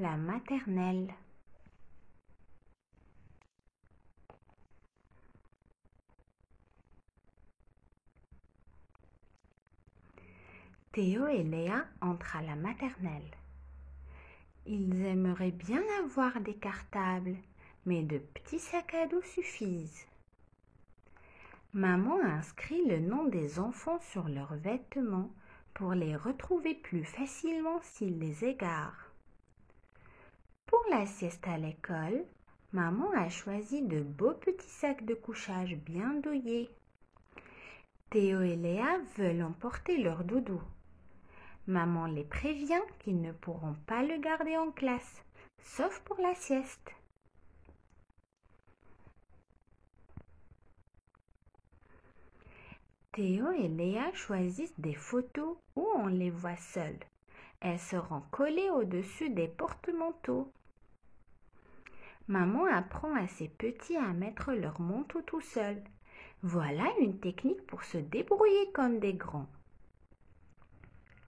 la maternelle. Théo et Léa entrent à la maternelle. Ils aimeraient bien avoir des cartables, mais de petits sacs à dos suffisent. Maman inscrit le nom des enfants sur leurs vêtements pour les retrouver plus facilement s'ils les égarent. Pour la sieste à l'école, maman a choisi de beaux petits sacs de couchage bien douillés. Théo et Léa veulent emporter leur doudou. Maman les prévient qu'ils ne pourront pas le garder en classe, sauf pour la sieste. Théo et Léa choisissent des photos où on les voit seuls. Elles seront collées au-dessus des porte-manteaux. Maman apprend à ses petits à mettre leur manteau tout seuls. Voilà une technique pour se débrouiller comme des grands.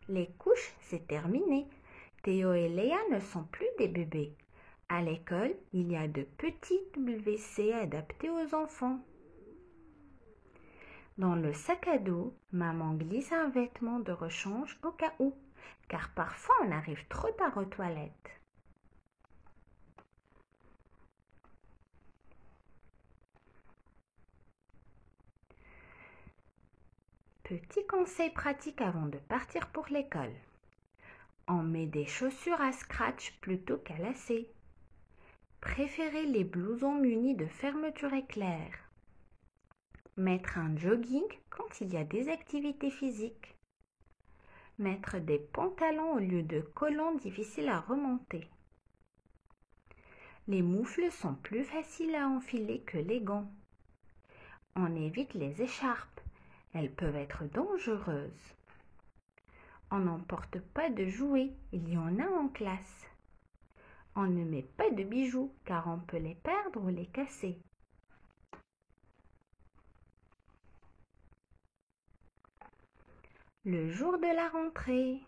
Les couches, c'est terminé. Théo et Léa ne sont plus des bébés. À l'école, il y a de petits WC adaptés aux enfants. Dans le sac à dos, maman glisse un vêtement de rechange au cas où, car parfois on arrive trop tard aux toilettes. Petit conseil pratique avant de partir pour l'école. On met des chaussures à scratch plutôt qu'à lacets. Préférez les blousons munis de fermeture éclair. Mettre un jogging quand il y a des activités physiques. Mettre des pantalons au lieu de collants difficiles à remonter. Les moufles sont plus faciles à enfiler que les gants. On évite les écharpes. Elles peuvent être dangereuses. On n'emporte pas de jouets, il y en a en classe. On ne met pas de bijoux car on peut les perdre ou les casser. Le jour de la rentrée.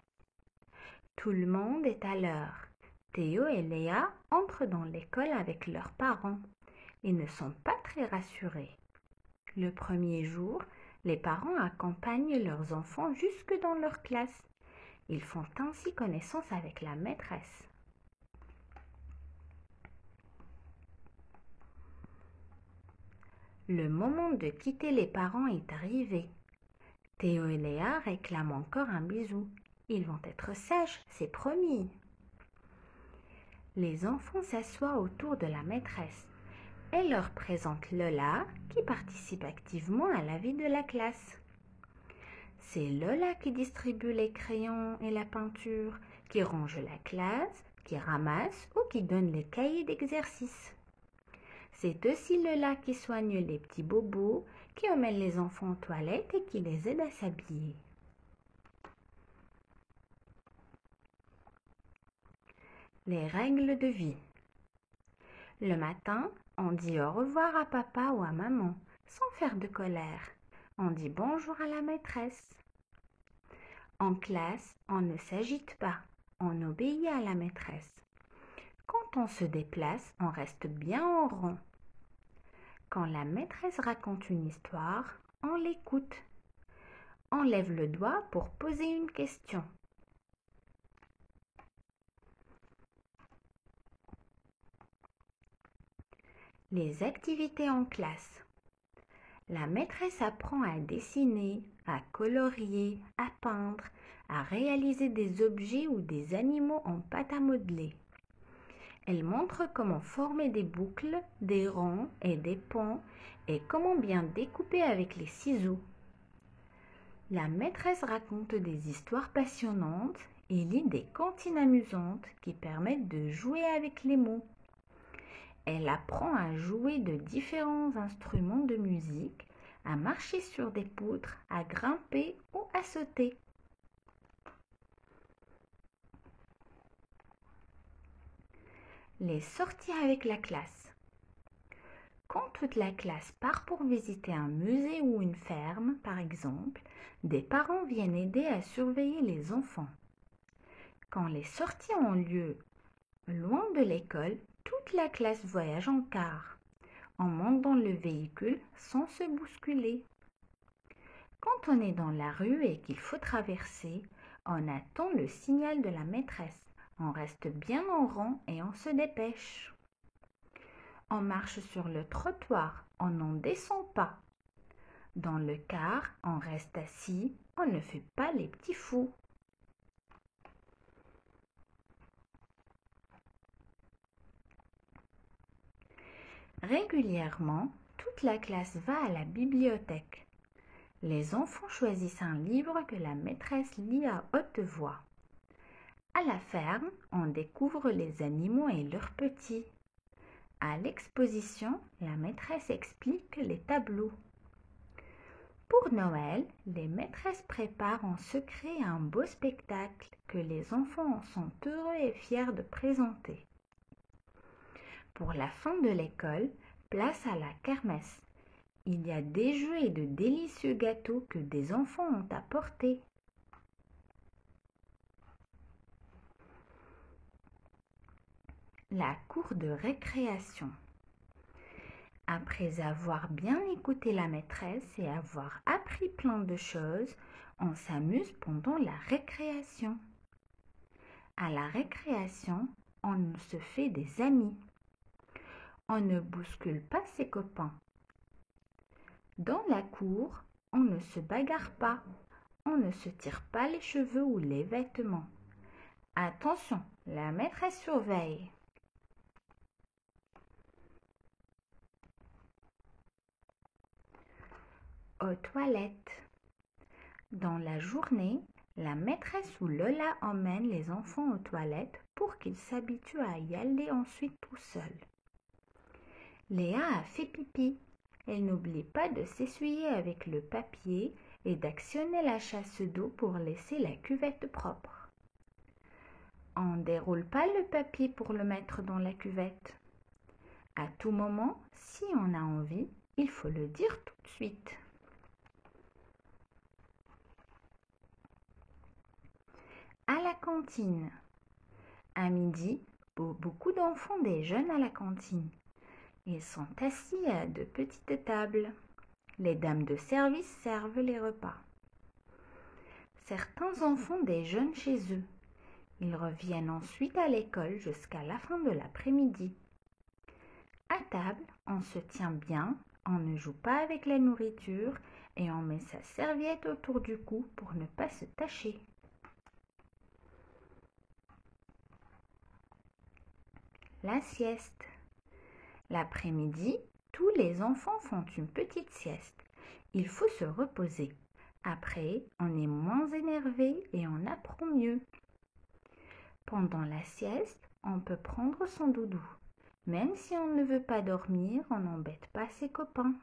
Tout le monde est à l'heure. Théo et Léa entrent dans l'école avec leurs parents. Ils ne sont pas très rassurés. Le premier jour, les parents accompagnent leurs enfants jusque dans leur classe. Ils font ainsi connaissance avec la maîtresse. Le moment de quitter les parents est arrivé. Théo et Léa réclament encore un bisou. Ils vont être sages, c'est promis. Les enfants s'assoient autour de la maîtresse. Elle leur présente Lola, qui participe activement à la vie de la classe. C'est Lola qui distribue les crayons et la peinture, qui range la classe, qui ramasse ou qui donne les cahiers d'exercice. C'est aussi Lola qui soigne les petits bobos, qui emmène les enfants aux toilettes et qui les aide à s'habiller. Les règles de vie. Le matin, on dit au revoir à papa ou à maman, sans faire de colère. On dit bonjour à la maîtresse. En classe, on ne s'agite pas, on obéit à la maîtresse. Quand on se déplace, on reste bien en rang. Quand la maîtresse raconte une histoire, on l'écoute. On lève le doigt pour poser une question. Les activités en classe. La maîtresse apprend à dessiner, à colorier, à peindre, à réaliser des objets ou des animaux en pâte à modeler. Elle montre comment former des boucles, des ronds et des ponts et comment bien découper avec les ciseaux. La maîtresse raconte des histoires passionnantes et lit des comptines amusantes qui permettent de jouer avec les mots. Elle apprend à jouer de différents instruments de musique, à marcher sur des poutres, à grimper ou à sauter. Les sorties avec la classe. Quand toute la classe part pour visiter un musée ou une ferme, par exemple, des parents viennent aider à surveiller les enfants. Quand les sorties ont lieu Loin de l'école, toute la classe voyage en car. On monte dans le véhicule sans se bousculer. Quand on est dans la rue et qu'il faut traverser, on attend le signal de la maîtresse. On reste bien en rang et on se dépêche. On marche sur le trottoir, on n'en descend pas. Dans le car, on reste assis, on ne fait pas les petits fous. Régulièrement, toute la classe va à la bibliothèque. Les enfants choisissent un livre que la maîtresse lit à haute voix. À la ferme, on découvre les animaux et leurs petits. À l'exposition, la maîtresse explique les tableaux. Pour Noël, les maîtresses préparent en secret un beau spectacle que les enfants sont heureux et fiers de présenter. Pour la fin de l'école, place à la kermesse. Il y a des jeux et de délicieux gâteaux que des enfants ont apportés. La cour de récréation. Après avoir bien écouté la maîtresse et avoir appris plein de choses, on s'amuse pendant la récréation. À la récréation, on se fait des amis. On ne bouscule pas ses copains. Dans la cour, on ne se bagarre pas. On ne se tire pas les cheveux ou les vêtements. Attention, la maîtresse surveille. Aux toilettes. Dans la journée, la maîtresse ou Lola emmène les enfants aux toilettes pour qu'ils s'habituent à y aller ensuite tout seuls. Léa a fait pipi. Elle n'oublie pas de s'essuyer avec le papier et d'actionner la chasse d'eau pour laisser la cuvette propre. On ne déroule pas le papier pour le mettre dans la cuvette. À tout moment, si on a envie, il faut le dire tout de suite. À la cantine. À midi, beaucoup d'enfants déjeunent à la cantine. Ils sont assis à de petites tables. Les dames de service servent les repas. Certains enfants déjeunent chez eux. Ils reviennent ensuite à l'école jusqu'à la fin de l'après-midi. À table, on se tient bien, on ne joue pas avec la nourriture et on met sa serviette autour du cou pour ne pas se tacher. La sieste. L'après-midi, tous les enfants font une petite sieste. Il faut se reposer. Après, on est moins énervé et on apprend mieux. Pendant la sieste, on peut prendre son doudou. Même si on ne veut pas dormir, on n'embête pas ses copains.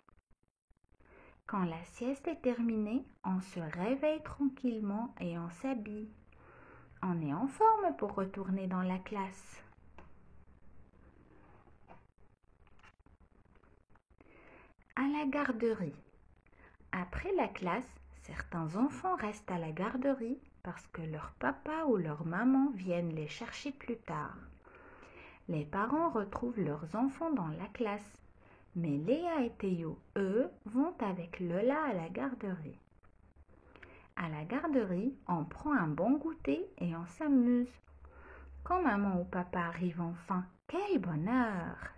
Quand la sieste est terminée, on se réveille tranquillement et on s'habille. On est en forme pour retourner dans la classe. À la garderie. Après la classe, certains enfants restent à la garderie parce que leur papa ou leur maman viennent les chercher plus tard. Les parents retrouvent leurs enfants dans la classe, mais Léa et Théo, eux, vont avec Lola à la garderie. À la garderie, on prend un bon goûter et on s'amuse. Quand maman ou papa arrivent enfin, quel bonheur!